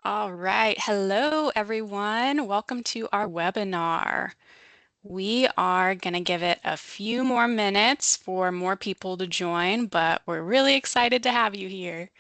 All right. Hello, everyone. Welcome to our webinar. We are going to give it a few more minutes for more people to join, but we're really excited to have you here.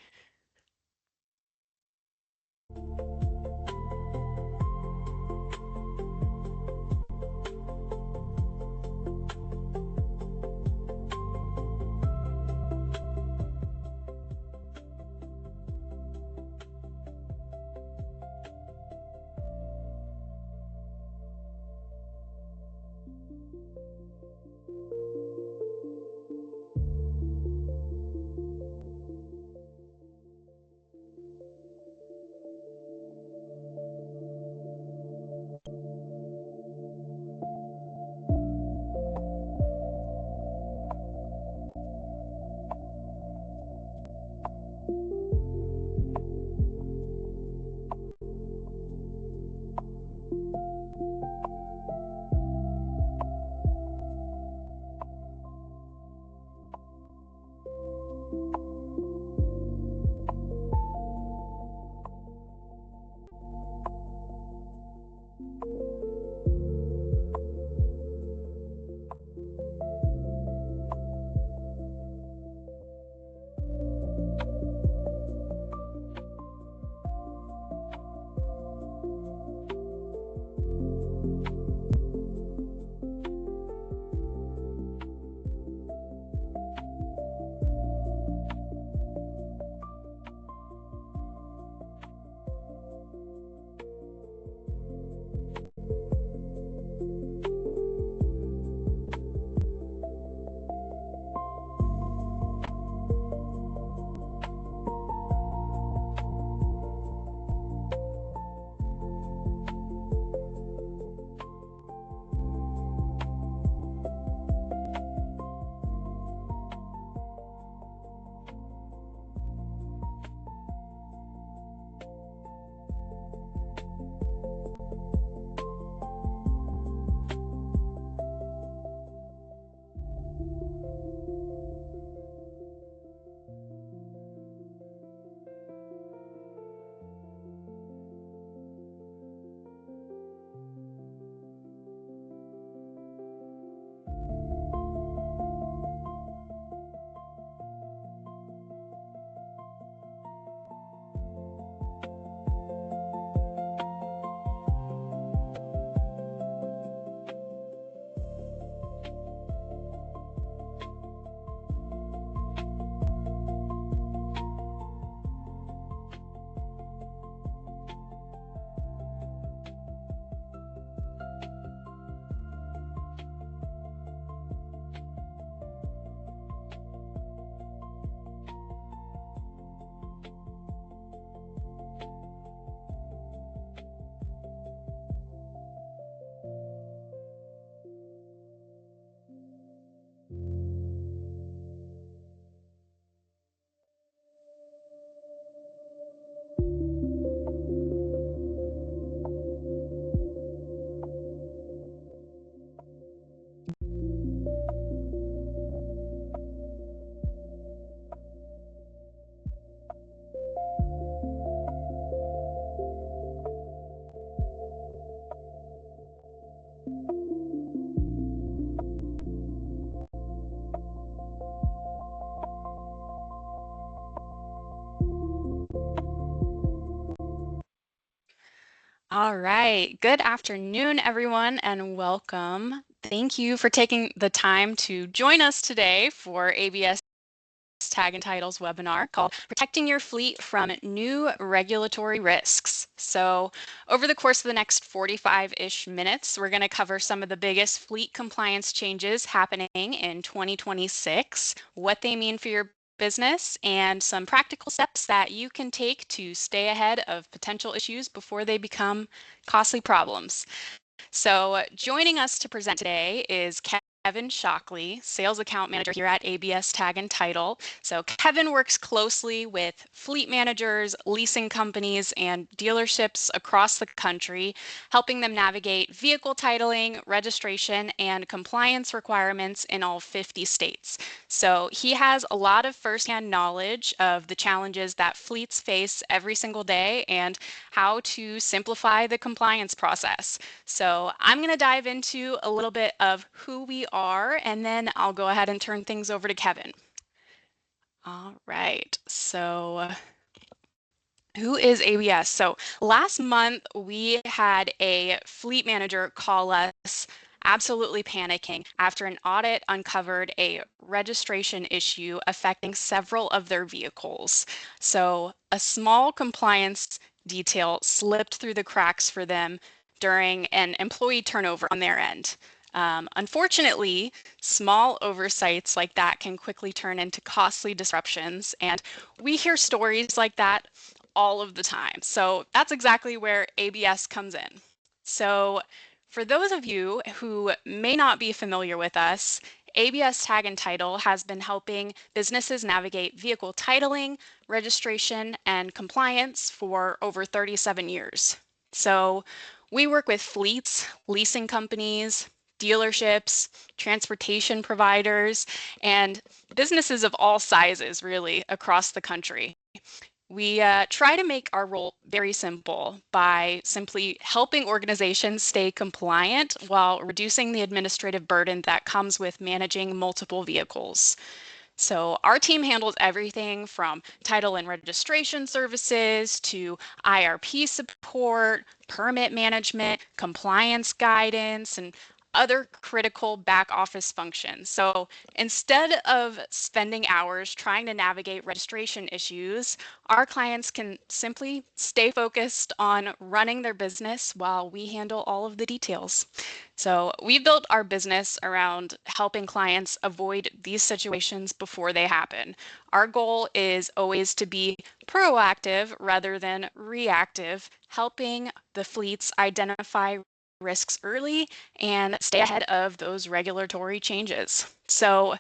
All right. Good afternoon, everyone, and welcome. Thank you for taking the time to join us today for ABS Tag and Titles webinar called Protecting Your Fleet from New Regulatory Risks. So over the course of the next 45-ish minutes, we're going to cover some of the biggest fleet compliance changes happening in 2026, what they mean for your business, and some practical steps that you can take to stay ahead of potential issues before they become costly problems. So joining us to present today is Kevin Shockley, Sales Account Manager here at ABS Tag and Title. So Kevin works closely with fleet managers, leasing companies, and dealerships across the country, helping them navigate vehicle titling, registration, and compliance requirements in all 50 states. So he has a lot of firsthand knowledge of the challenges that fleets face every single day and how to simplify the compliance process. So I'm going to dive into a little bit of who we are, and then I'll go ahead and turn things over to Kevin. All right, so who is ABS? So last month we had a fleet manager call us absolutely panicking after an audit uncovered a registration issue affecting several of their vehicles. So a small compliance detail slipped through the cracks for them during an employee turnover on their end. Unfortunately, small oversights like that can quickly turn into costly disruptions, and we hear stories like that all of the time. So that's exactly where ABS comes in. So for those of you who may not be familiar with us, ABS Tag and Title has been helping businesses navigate vehicle titling, registration, and compliance for over 37 years. So we work with fleets, leasing companies, dealerships, transportation providers, and businesses of all sizes, really, across the country. We try to make our role very simple by simply helping organizations stay compliant while reducing the administrative burden that comes with managing multiple vehicles. So our team handles everything from title and registration services to IRP support, permit management, compliance guidance, and other critical back office functions. So instead of spending hours trying to navigate registration issues, our clients can simply stay focused on running their business while we handle all of the details. So we built our business around helping clients avoid these situations before they happen. Our goal is always to be proactive rather than reactive, helping the fleets identify risks early and stay ahead of those regulatory changes. So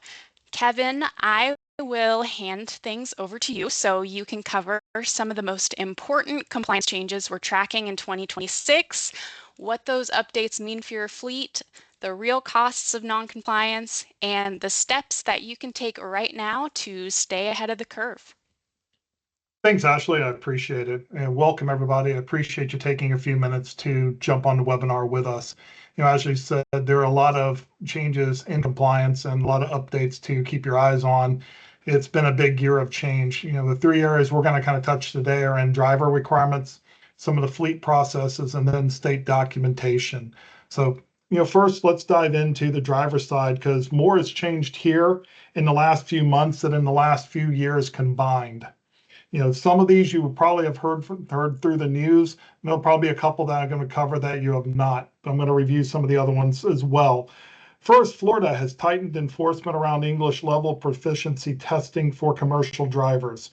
Kevin, I will hand things over to you so you can cover some of the most important compliance changes we're tracking in 2026, what those updates mean for your fleet, the real costs of noncompliance, and the steps that you can take right now to stay ahead of the curve. Thanks, Ashley. I appreciate it. And welcome, everybody. I appreciate you taking a few minutes to jump on the webinar with us. As you said, there are a lot of changes in compliance and a lot of updates to keep your eyes on. It's been a big year of change. The three areas we're going to kind of touch today are in driver requirements, some of the fleet processes, and then state documentation. So, first, let's dive into the driver side because more has changed here in the last few months than in the last few years combined. Some of these you would probably have heard through the news. There'll probably be a couple that I'm going to cover that you have not. But I'm going to review some of the other ones as well. First, Florida has tightened enforcement around English level proficiency testing for commercial drivers.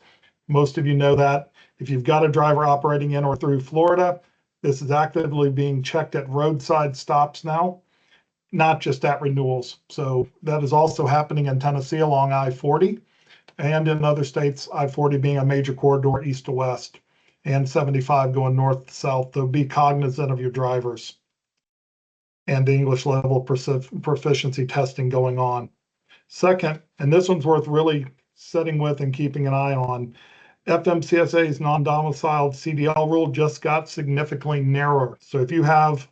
Most of you know that. If you've got a driver operating in or through Florida, this is actively being checked at roadside stops now, not just at renewals. So that is also happening in Tennessee along I-40. And in other states, I-40 being a major corridor east to west, and 75 going north to south. So be cognizant of your drivers and the English level proficiency testing going on. Second, and this one's worth really sitting with and keeping an eye on, FMCSA's non-domiciled CDL rule just got significantly narrower. So if you have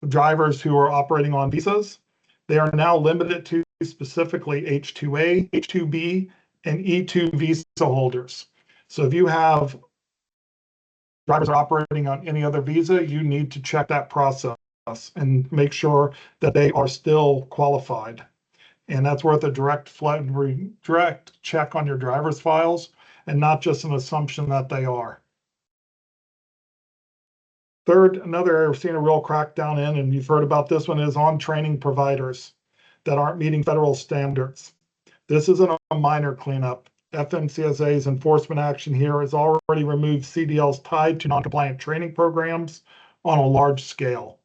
drivers who are operating on visas, they are now limited to specifically H2A, H2B, and E2 visa holders. So if you have drivers are operating on any other visa, you need to check that process and make sure that they are still qualified. And that's worth a direct check on your driver's files and not just an assumption that they are. Third, another area we're seeing a real crackdown in, and you've heard about this one, is on training providers that aren't meeting federal standards. This isn't a minor cleanup. FMCSA's enforcement action here has already removed CDLs tied to non-compliant training programs on a large scale.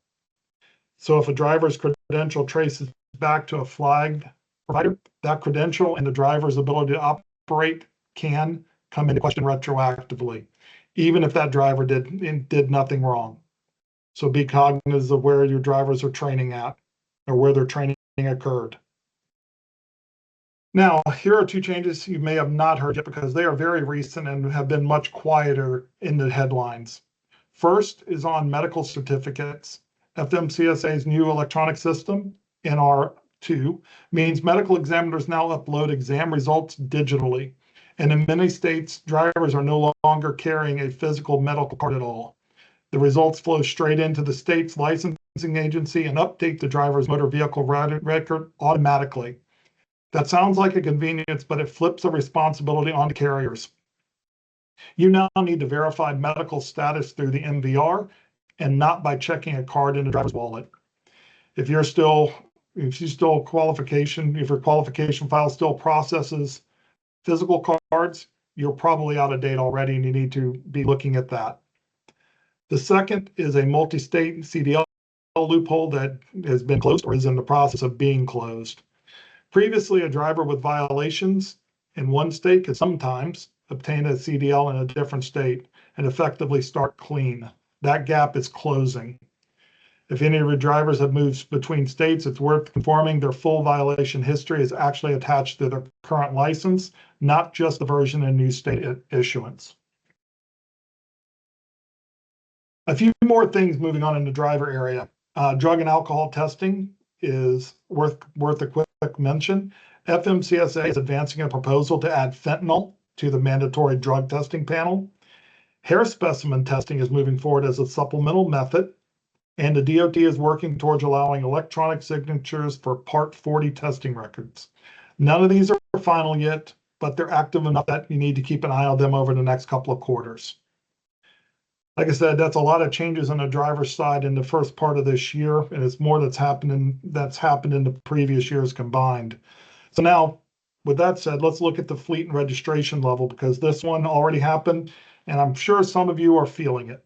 So if a driver's credential traces back to a flagged provider, that credential and the driver's ability to operate can come into question retroactively, even if that driver did nothing wrong. So be cognizant of where your drivers are training at or where their training occurred. Now, here are two changes you may have not heard yet because they are very recent and have been much quieter in the headlines. First is on medical certificates. FMCSA's new electronic system, NR2, means medical examiners now upload exam results digitally. And in many states, drivers are no longer carrying a physical medical card at all. The results flow straight into the state's licensing agency and update the driver's motor vehicle record automatically. That sounds like a convenience, but it flips the responsibility onto carriers. You now need to verify medical status through the MVR and not by checking a card in a driver's wallet. If your qualification file still processes physical cards, you're probably out of date already and you need to be looking at that. The second is a multi-state CDL loophole that has been closed or is in the process of being closed. Previously, a driver with violations in one state could sometimes obtain a CDL in a different state and effectively start clean. That gap is closing. If any of your drivers have moved between states, it's worth confirming their full violation history is actually attached to their current license, not just the version and new state issuance. A few more things moving on in the driver area. Drug and alcohol testing is worth a quick mention. FMCSA is advancing a proposal to add fentanyl to the mandatory drug testing panel. Hair specimen testing is moving forward as a supplemental method, and the DOT is working towards allowing electronic signatures for Part 40 testing records. None of these are final yet, but they're active enough that you need to keep an eye on them over the next couple of quarters. Like I said, that's a lot of changes on the driver's side in the first part of this year, and it's more that's happened in the previous years combined. So now, with that said, let's look at the fleet and registration level because this one already happened, and I'm sure some of you are feeling it.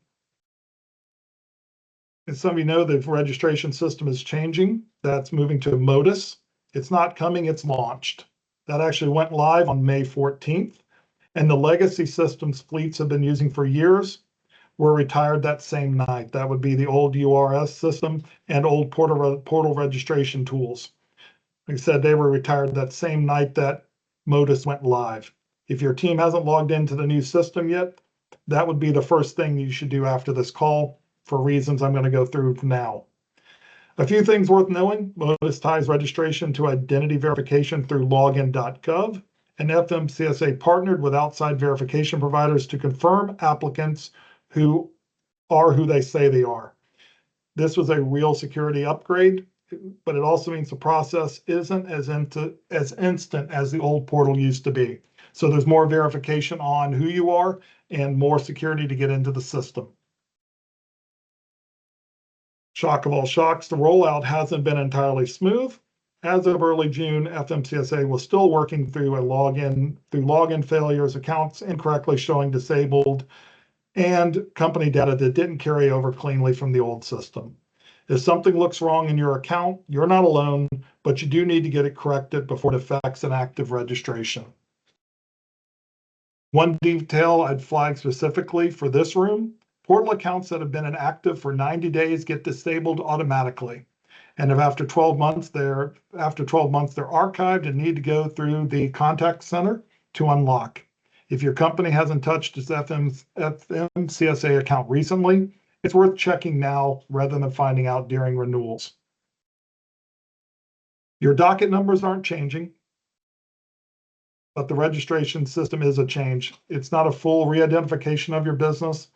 As some of you know, the registration system is changing. That's moving to Modus. It's not coming, it's launched. That actually went live on May 14th, and the legacy systems fleets have been using for years were retired that same night. That would be the old URS system and old portal registration tools. Like I said, they were retired that same night that Modus went live. If your team hasn't logged into the new system yet, that would be the first thing you should do after this call for reasons I'm going to go through now. A few things worth knowing. Modus ties registration to identity verification through login.gov, and FMCSA partnered with outside verification providers to confirm applicants who are who they say they are. This was a real security upgrade, but it also means the process isn't as instant as the old portal used to be. So there's more verification on who you are and more security to get into the system. Shock of all shocks, the rollout hasn't been entirely smooth. As of early June, FMCSA was still working through login failures, accounts incorrectly showing disabled, and company data that didn't carry over cleanly from the old system. If something looks wrong in your account, you're not alone, but you do need to get it corrected before it affects an active registration. One detail I'd flag specifically for this room, portal accounts that have been inactive for 90 days get disabled automatically. And if after 12 months they're archived and need to go through the contact center to unlock. If your company hasn't touched its FMCSA account recently, it's worth checking now rather than finding out during renewals. Your docket numbers aren't changing, but the registration system is a change. It's not a full re-identification of your business,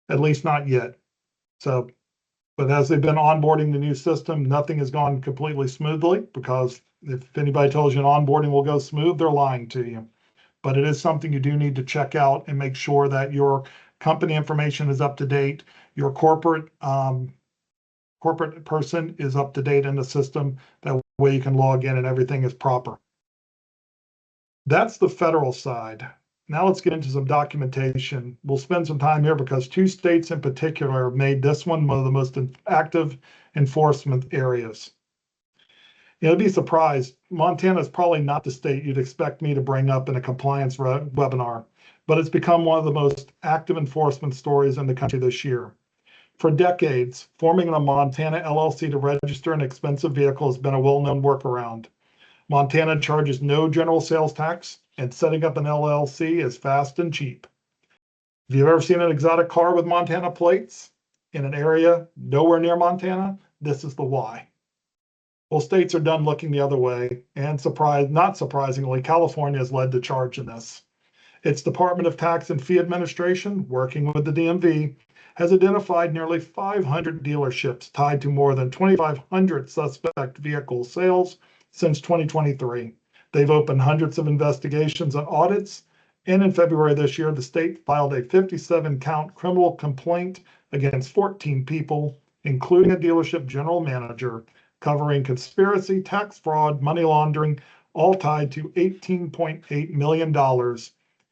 at least not yet. But as they've been onboarding the new system, nothing has gone completely smoothly because if anybody tells you an onboarding will go smooth, they're lying to you. But it is something you do need to check out and make sure that your company information is up to date. Your corporate person is up to date in the system. That way you can log in and everything is proper. That's the federal side. Now let's get into some documentation. We'll spend some time here because two states in particular have made this one of the most active enforcement areas. You'd be surprised. Montana is probably not the state you'd expect me to bring up in a compliance webinar, but it's become one of the most active enforcement stories in the country this year. For decades, forming a Montana LLC to register an expensive vehicle has been a well-known workaround. Montana charges no general sales tax, and setting up an LLC is fast and cheap. If you've ever seen an exotic car with Montana plates in an area nowhere near Montana, this is the why. Well, states are done looking the other way, and not surprisingly, California has led the charge in this. Its Department of Tax and Fee Administration, working with the DMV, has identified nearly 500 dealerships tied to more than 2,500 suspect vehicle sales since 2023. They've opened hundreds of investigations and audits, and in February this year, the state filed a 57-count criminal complaint against 14 people, including a dealership general manager, covering conspiracy, tax fraud, money laundering, all tied to $18.8 million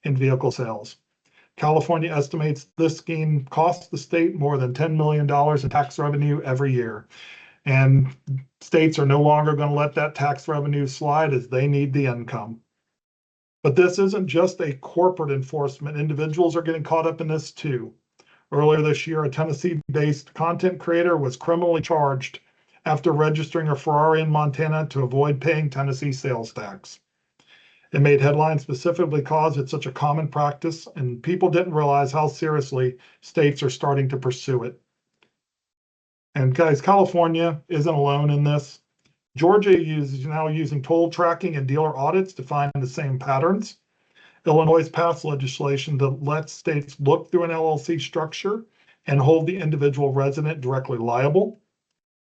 in vehicle sales. California estimates this scheme costs the state more than $10 million in tax revenue every year. And states are no longer going to let that tax revenue slide as they need the income. But this isn't just a corporate enforcement. Individuals are getting caught up in this too. Earlier this year, a Tennessee-based content creator was criminally charged after registering a Ferrari in Montana to avoid paying Tennessee sales tax. It made headlines specifically because it's such a common practice, and people didn't realize how seriously states are starting to pursue it. And guys, California isn't alone in this. Georgia is now using toll tracking and dealer audits to find the same patterns. Illinois passed legislation that lets states look through an LLC structure and hold the individual resident directly liable.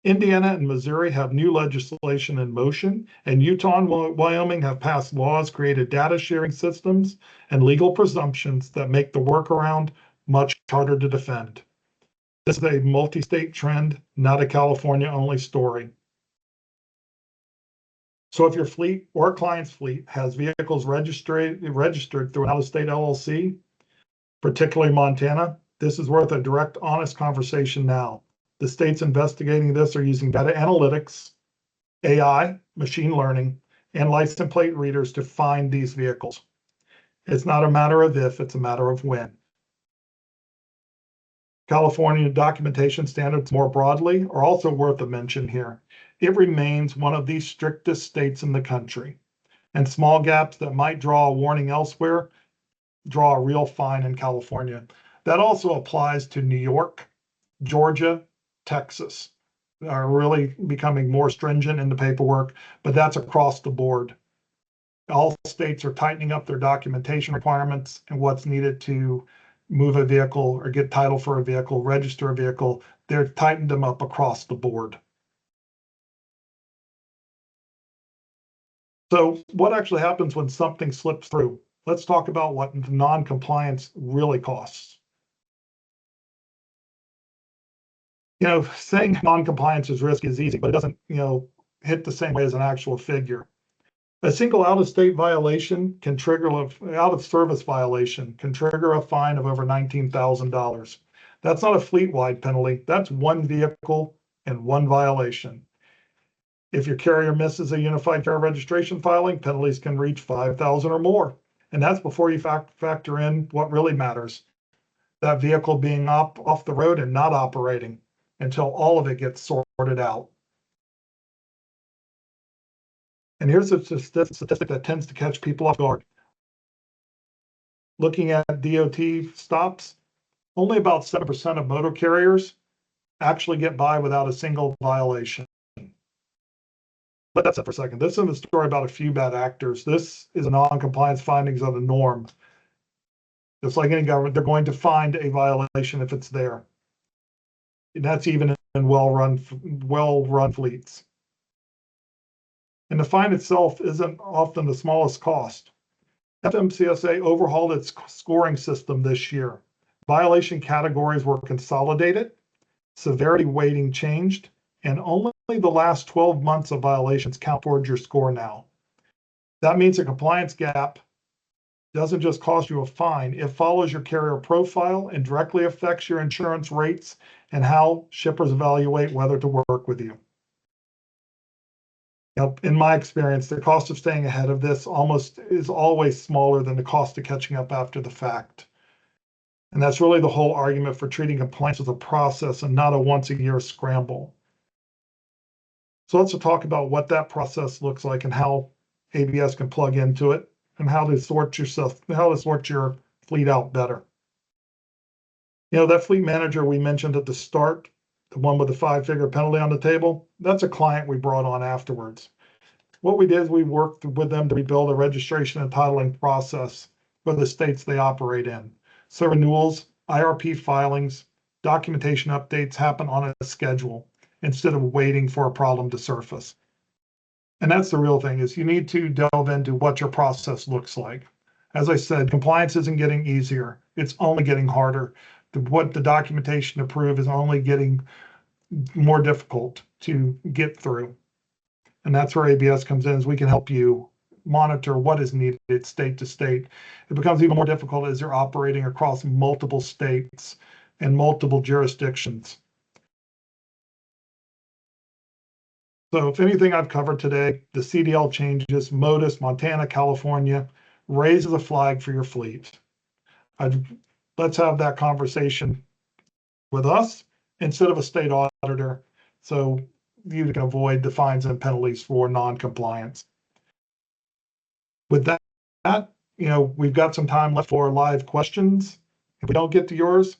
Indiana and Missouri have new legislation in motion, and Utah and Wyoming have passed laws, created data sharing systems, and legal presumptions that make the workaround much harder to defend. This is a multi-state trend, not a California-only story. So if your fleet or client's fleet has vehicles registered through an out-of-state LLC, particularly Montana, this is worth a direct, honest conversation now. The states investigating this are using data analytics, AI, machine learning, and license plate readers to find these vehicles. It's not a matter of if, it's a matter of when. California documentation standards more broadly are also worth a mention here. It remains one of the strictest states in the country, and small gaps that might draw a warning elsewhere draw a real fine in California. That also applies to New York, Georgia, Texas are really becoming more stringent in the paperwork, but that's across the board. All states are tightening up their documentation requirements and what's needed to move a vehicle or get title for a vehicle, register a vehicle. They're tightened them up across the board. So what actually happens when something slips through? Let's talk about what non-compliance really costs. Saying non-compliance is risky is easy, but it doesn't, hit the same way as an actual figure. A single out-of-state violation can trigger out-of-service violation can trigger a fine of over $19,000. That's not a fleet-wide penalty. That's one vehicle and one violation. If your carrier misses a unified carrier registration filing, penalties can reach $5,000 or more. And that's before you factor in what really matters, that vehicle being off the road and not operating until all of it gets sorted out. And here's a statistic that tends to catch people off guard. Looking at DOT stops, only about 7% of motor carriers actually get by without a single violation. Let that set for a second. This is a story about a few bad actors. This is a non-compliance findings of the norm. Just like any government, they're going to find a violation if it's there. And that's even in well-run fleets. And the fine itself isn't often the smallest cost. FMCSA overhauled its scoring system this year. Violation categories were consolidated, severity weighting changed, and only the last 12 months of violations count towards your score now. That means a compliance gap doesn't just cost you a fine, it follows your carrier profile and directly affects your insurance rates and how shippers evaluate whether to work with you. In my experience, the cost of staying ahead of this is always smaller than the cost of catching up after the fact. And that's really the whole argument for treating compliance as a process and not a once-a-year scramble. So let's talk about what that process looks like and how ABS can plug into it and how to sort your fleet out better. That fleet manager we mentioned at the start, the one with the 5-figure penalty on the table, that's a client we brought on afterwards. What we did is we worked with them to rebuild a registration and titling process for the states they operate in. So renewals, IRP filings, documentation updates happen on a schedule instead of waiting for a problem to surface. And that's the real thing, is you need to delve into what your process looks like. As I said, compliance isn't getting easier. It's only getting harder. What the documentation to prove is only getting more difficult to get through. And that's where ABS comes in, is we can help you monitor what is needed state to state. It becomes even more difficult as you're operating across multiple states and multiple jurisdictions. So if anything I've covered today, the CDL changes, Modus, Montana, California, raises a flag for your fleet. Let's have that conversation with us instead of a state auditor, so you can avoid the fines and penalties for non-compliance. With that, we've got some time left for live questions. If we don't get to yours,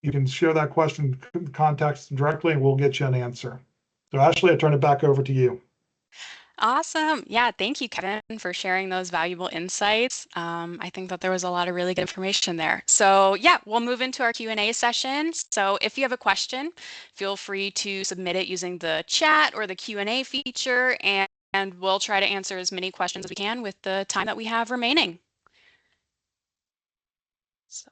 you can share that question, contact us directly, and we'll get you an answer. So Ashley, I turn it back over to you. Awesome. Yeah, thank you, Kevin, for sharing those valuable insights. I think that there was a lot of really good information there. So yeah, we'll move into our Q&A session. So if you have a question, feel free to submit it using the chat or the Q&A feature, and we'll try to answer as many questions as we can with the time that we have remaining. So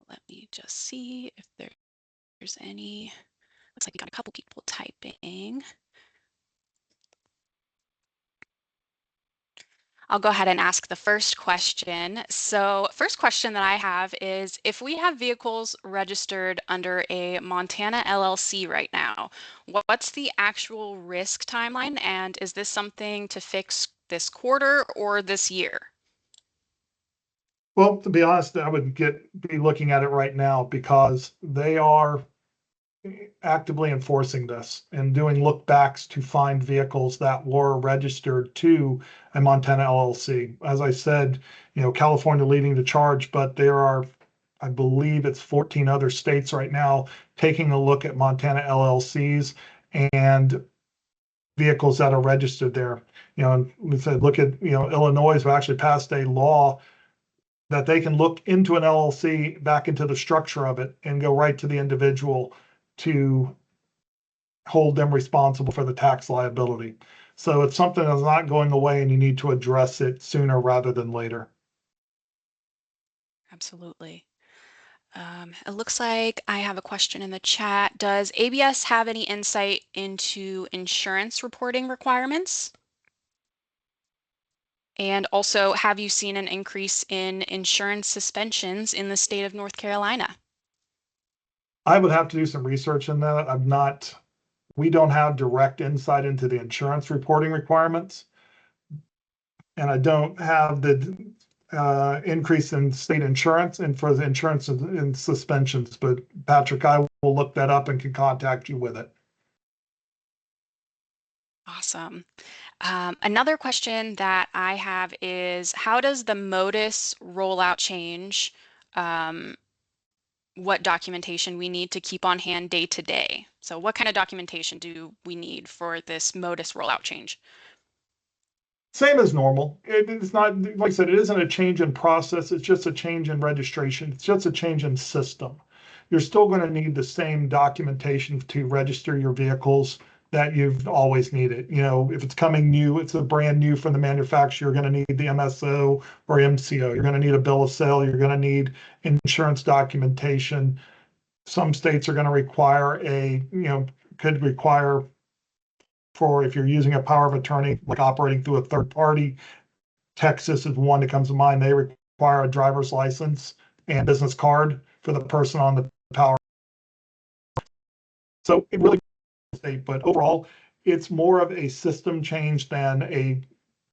let me just see if there's any. Looks like we got a couple people typing. I'll go ahead and ask the first question. So first question that I have is, if we have vehicles registered under a Montana LLC right now, what's the actual risk timeline? And is this something to fix this quarter or this year? Well, to be honest, I would be looking at it right now, because they are actively enforcing this and doing look backs to find vehicles that were registered to a Montana LLC. As I said, California leading the charge, but there are, I believe it's 14 other states right now taking a look at Montana LLCs and vehicles that are registered there. And we said, look at, Illinois has actually passed a law that they can look into an LLC, back into the structure of it, and go right to the individual to hold them responsible for the tax liability. So it's something that's not going away, and you need to address it sooner rather than later. Absolutely. It looks like I have a question in the chat. Does ABS have any insight into insurance reporting requirements? And also, have you seen an increase in insurance suspensions in the state of North Carolina? I would have to do some research in that. We don't have direct insight into the insurance reporting requirements. And I don't have the increase in state insurance and for the insurance and suspensions. But Patrick, I will look that up and can contact you with it. Awesome. Another question that I have is, how does the Modus rollout change what documentation we need to keep on hand day to day? So what kind of documentation do we need for this Modus rollout change? Same as normal. It's not, like I said, it isn't a change in process. It's just a change in registration. It's just a change in system. You're still going to need the same documentation to register your vehicles that you've always needed. If it's coming new, it's a brand new from the manufacturer, you're going to need the MSO or MCO. You're going to need a bill of sale. You're going to need insurance documentation. Some states are going to require could require, for if you're using a power of attorney, like operating through a third party. Texas is one that comes to mind. They require a driver's license and business card for the person on the power. So it really, but overall, it's more of a system change than a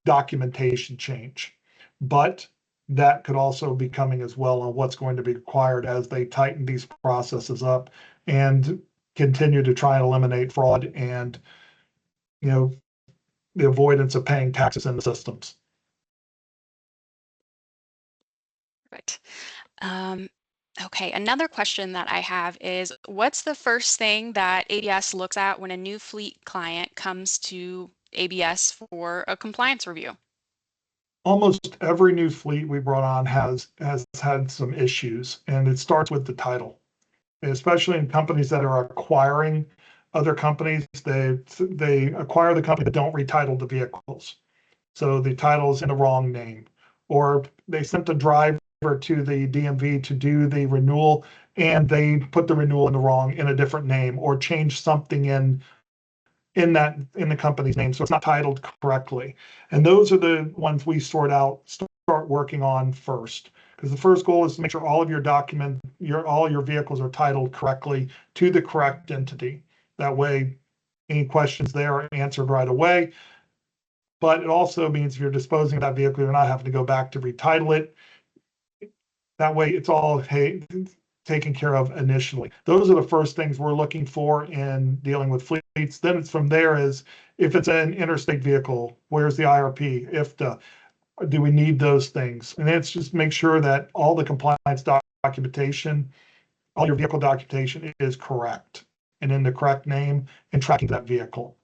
documentation change. But that could also be coming as well on what's going to be required as they tighten these processes up and continue to try and eliminate fraud and, the avoidance of paying taxes in the systems. Right. Okay, another question that I have is, what's the first thing that ABS looks at when a new fleet client comes to ABS for a compliance review? Almost every new fleet we brought on has had some issues, and it starts with the title, especially in companies that are acquiring other companies. They acquire the company but don't retitle the vehicles. So the title's in the wrong name, or they sent the driver to the DMV to do the renewal and they put the renewal in a different name, or change something in the company's name, so it's not titled correctly. And those are the ones we start working on first, because the first goal is to make sure all of your all your vehicles are titled correctly to the correct entity. That way, any questions there are answered right away. But it also means if you're disposing of that vehicle, you're not having to go back to retitle it. That way, it's all taken care of initially. Those are the first things we're looking for in dealing with fleets. Then it's from there is, if it's an interstate vehicle, where's the IRP? Do we need those things? And it's just make sure that all the compliance documentation, all your vehicle documentation is correct and in the correct name and tracking that vehicle.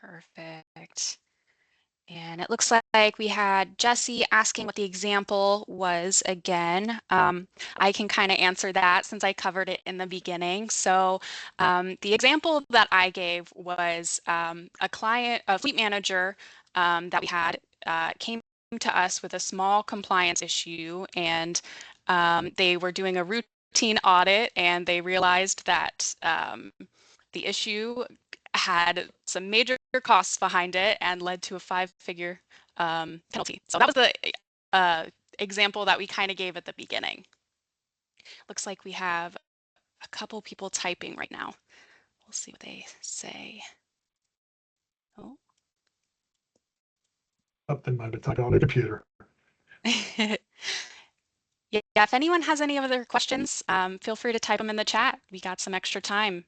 Perfect. And it looks like we had Jesse asking what the example was again. I can kind of answer that since I covered it in the beginning. So the example that I gave was a fleet manager that we had came to us with a small compliance issue, and they were doing a routine audit and they realized that the issue had some major costs behind it and led to a 5-figure penalty. So that was the example that we kind of gave at the beginning. Looks like we have a couple people typing right now. We'll see what they say. Oh. Something might have typed on the computer. Yeah, if anyone has any other questions, feel free to type them in the chat. We got some extra time.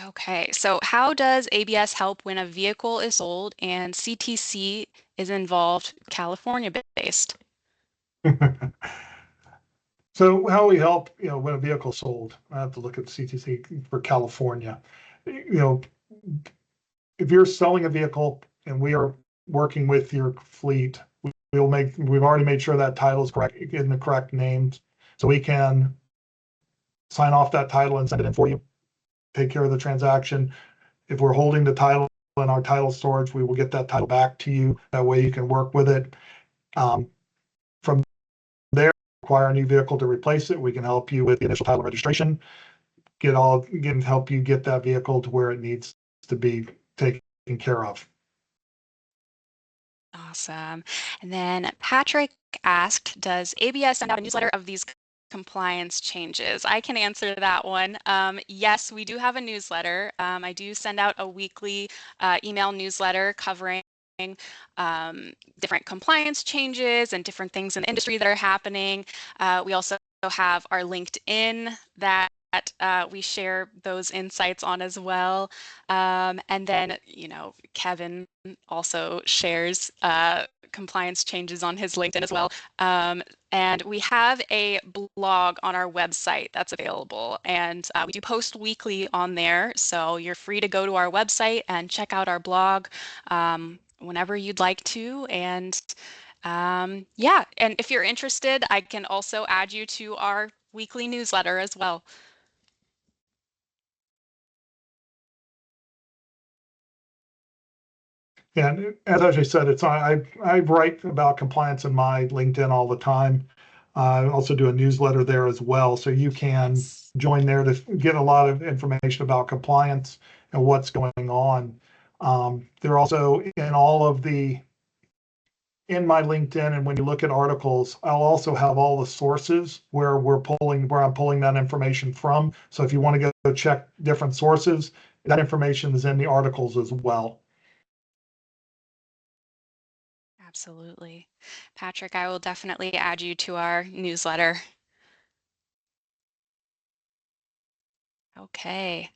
Okay, so how does ABS help when a vehicle is sold and CTC is involved, California-based? So how we help, when a vehicle's sold, I have to look at CTC for California. If you're selling a vehicle and we are working with your fleet, we've already made sure that title is correct in the correct names, so we can sign off that title and send it in for you, take care of the transaction. If we're holding the title in our title storage, we will get that title back to you. That way you can work with it. From there, acquire a new vehicle to replace it. We can help you with the initial title registration, help you get that vehicle to where it needs to be taken care of. Awesome. And then Patrick asked, does ABS send out a newsletter of these compliance changes? I can answer that one. Yes, we do have a newsletter. I do send out a weekly email newsletter covering different compliance changes and different things in the industry that are happening. We also have our LinkedIn that we share those insights on as well. And then, Kevin also shares compliance changes on his LinkedIn as well. And we have a blog on our website that's available, and we do post weekly on there. So you're free to go to our website and check out our blog whenever you'd like to. And yeah, and if you're interested, I can also add you to our weekly newsletter as well. And as I said, I write about compliance in my LinkedIn all the time. I also do a newsletter there as well, so you can join there to get a lot of information about compliance and what's going on. They're also in all of the in my LinkedIn, and when you look at articles, I'll also have all the sources where I'm pulling that information from. So if you want to go check different sources, that information is in the articles as well. Absolutely. Patrick, I will definitely add you to our newsletter. Okay.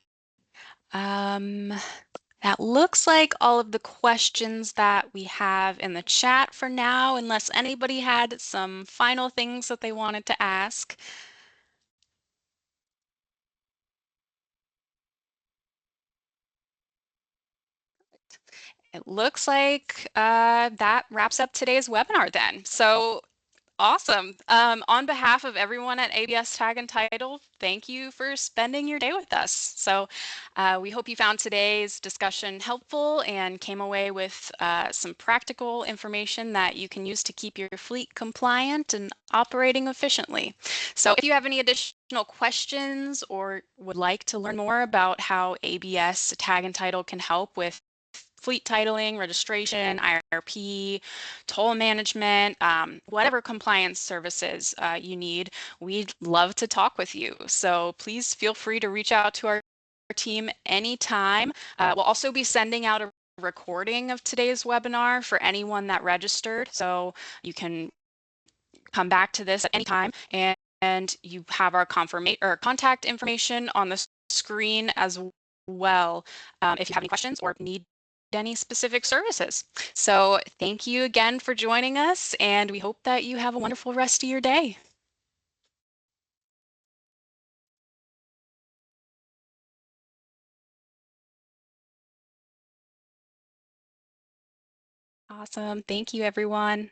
That looks like all of the questions that we have in the chat for now, unless anybody had some final things that they wanted to ask. It looks like that wraps up today's webinar then. So awesome. On behalf of everyone at ABS Tag and Title, thank you for spending your day with us. So we hope you found today's discussion helpful and came away with some practical information that you can use to keep your fleet compliant and operating efficiently. So if you have any additional questions or would like to learn more about how ABS Tag and Title can help with fleet titling, registration, IRP, toll management, whatever compliance services you need, we'd love to talk with you. So please feel free to reach out to our team anytime. We'll also be sending out a recording of today's webinar for anyone that registered. So you can come back to this at any time, and you have our confirmation or contact information on the screen as well if you have any questions or need any specific services. So thank you again for joining us, and we hope that you have a wonderful rest of your day. Awesome. Thank you, everyone.